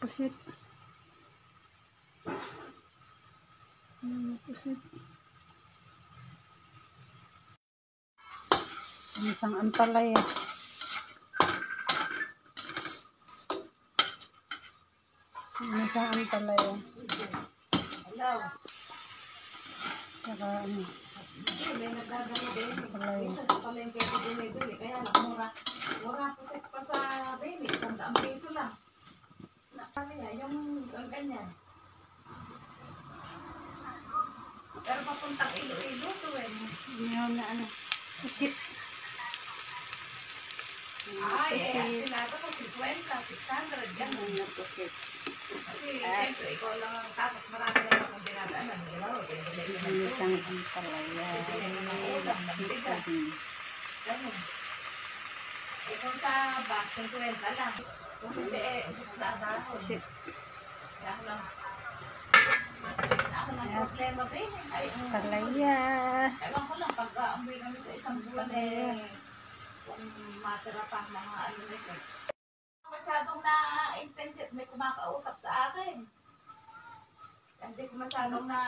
pusit. Pusit. Isang ampalaya. Isang ampalaya. Saka ano. Ampalaya. Kaya lang, mura pusit pa sa baby. 100 piso lang. Yung ganyan. Pero papuntang Iloilo to eh. Ngayon na ano. Pusit. Ay, sinabi ko 50, 600, gano'n. Pusit. Kasi, siyempre, ikaw lang ang tapos marami na akong dinadaanan. Isang ampalaya. Gano'n. Eh, kung sa bus, 50 lang. Kung hindi, gusto na ako. Kaya ako lang. Ako lang problema din. Ampalaya. Ewan ko lang, pag umuwi kami sa isang buwan kung matira pa mga ano nito. Masyadong na-intended, may kumakausap sa akin. Hindi ko masyadong na